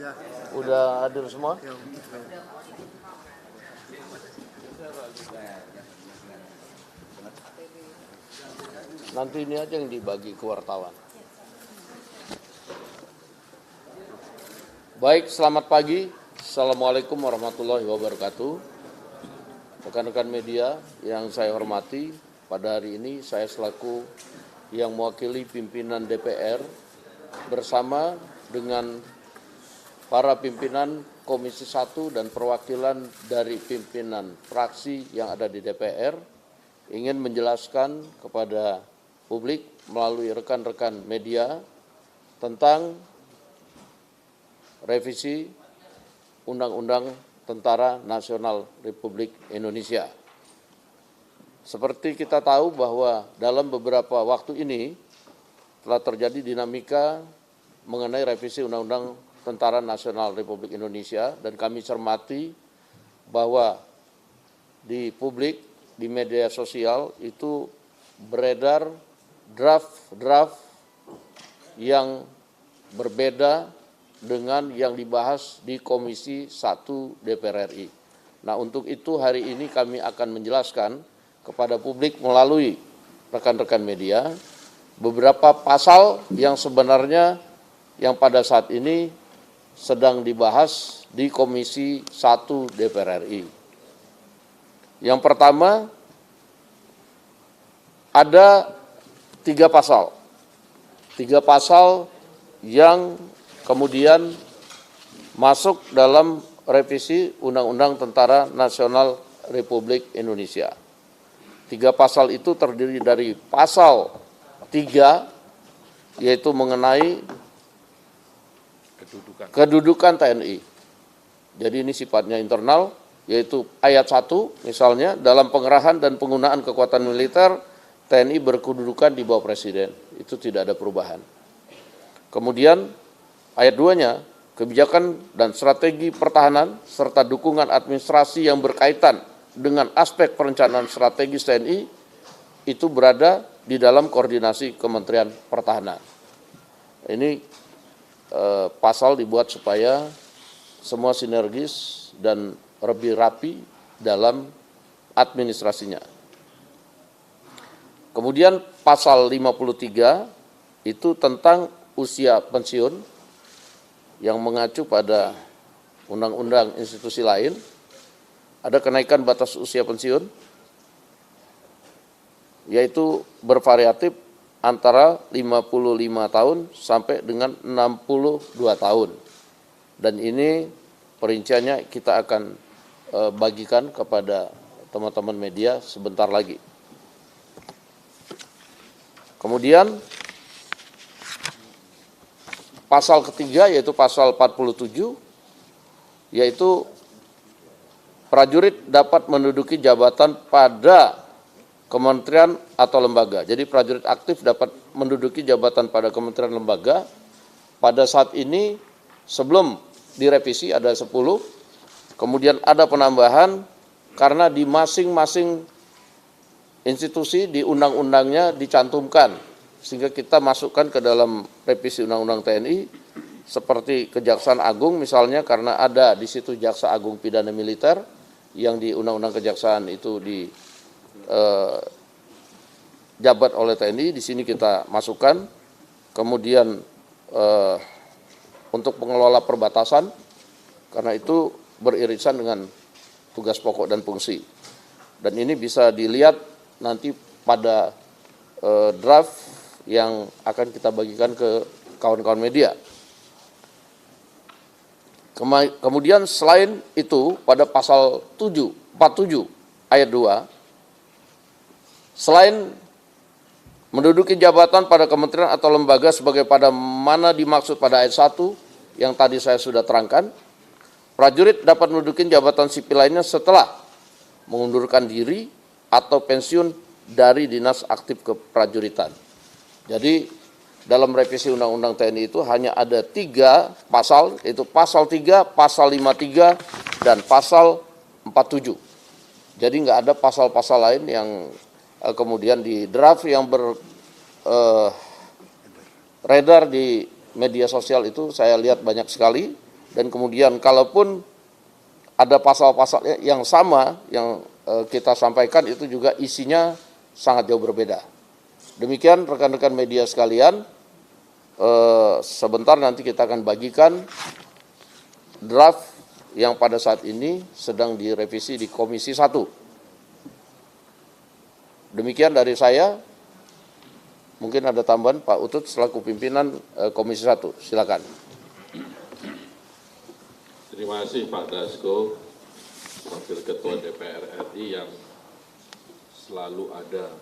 Ya, Udah hadir semua? ya. Nanti ini aja yang dibagi ke wartawan. Baik, selamat pagi. Assalamualaikum warahmatullahi wabarakatuh. Rekan-rekan media yang saya hormati, pada hari ini saya selaku yang mewakili pimpinan DPR bersama dengan para pimpinan Komisi 1 dan perwakilan dari pimpinan fraksi yang ada di DPR ingin menjelaskan kepada publik melalui rekan-rekan media tentang revisi Undang-Undang Tentara Nasional Republik Indonesia. Seperti kita tahu bahwa dalam beberapa waktu ini telah terjadi dinamika mengenai revisi Undang-Undang Tentara Nasional Republik Indonesia, dan kami cermati bahwa di publik, di media sosial itu beredar draft yang berbeda dengan yang dibahas di Komisi 1 DPR RI. Nah, untuk itu hari ini kami akan menjelaskan kepada publik melalui rekan-rekan media beberapa pasal yang sebenarnya yang pada saat ini sedang dibahas di Komisi 1 DPR RI. Yang pertama, ada 3 pasal. 3 pasal yang kemudian masuk dalam revisi Undang-Undang Tentara Nasional Republik Indonesia. 3 pasal itu terdiri dari pasal 3, yaitu mengenai kedudukan TNI. Jadi ini sifatnya internal, yaitu ayat 1 misalnya, dalam pengerahan dan penggunaan kekuatan militer, TNI berkedudukan di bawah Presiden. Itu tidak ada perubahan. Kemudian ayat 2-nya, kebijakan dan strategi pertahanan serta dukungan administrasi yang berkaitan dengan aspek perencanaan strategis TNI itu berada di dalam koordinasi Kementerian Pertahanan. Ini pasal dibuat supaya semua sinergis dan lebih rapi dalam administrasinya. Kemudian pasal 53 itu tentang usia pensiun yang mengacu pada undang-undang institusi lain. Ada kenaikan batas usia pensiun, yaitu bervariatif antara 55 tahun sampai dengan 62 tahun. Dan ini perinciannya kita akan bagikan kepada teman-teman media sebentar lagi. Kemudian pasal ketiga yaitu pasal 47, yaitu prajurit dapat menduduki jabatan pada kementerian atau lembaga. Jadi prajurit aktif dapat menduduki jabatan pada kementerian lembaga. Pada saat ini sebelum direvisi ada 10, kemudian ada penambahan karena di masing-masing institusi di undang-undangnya dicantumkan, sehingga kita masukkan ke dalam revisi Undang-Undang TNI seperti Kejaksaan Agung misalnya, karena ada di situ Jaksa Agung Pidana Militer yang di Undang-Undang Kejaksaan itu jabat oleh TNI, di sini kita masukkan. Kemudian untuk pengelola perbatasan, karena itu beririsan dengan tugas pokok dan fungsi. Dan ini bisa dilihat nanti pada draft yang akan kita bagikan ke kawan-kawan media. Kemudian selain itu pada pasal 47 ayat 2, selain menduduki jabatan pada kementerian atau lembaga sebagai pada mana dimaksud pada ayat 1 yang tadi saya sudah terangkan, prajurit dapat menduduki jabatan sipil lainnya setelah mengundurkan diri atau pensiun dari dinas aktif keprajuritan. Jadi dalam revisi Undang-Undang TNI itu hanya ada 3 pasal, yaitu pasal 3, pasal 53, dan pasal 47. Jadi nggak ada pasal-pasal lain yang kemudian di draft yang beredar di media sosial itu saya lihat banyak sekali, dan kemudian kalaupun ada pasal-pasal yang sama yang kita sampaikan itu juga isinya sangat jauh berbeda. Demikian rekan-rekan media sekalian, sebentar nanti kita akan bagikan draft yang pada saat ini sedang direvisi di Komisi 1. Demikian dari saya. Mungkin ada tambahan Pak Utut selaku pimpinan Komisi 1. Silakan. Terima kasih Pak Dasko, Wakil Ketua DPR RI yang selalu ada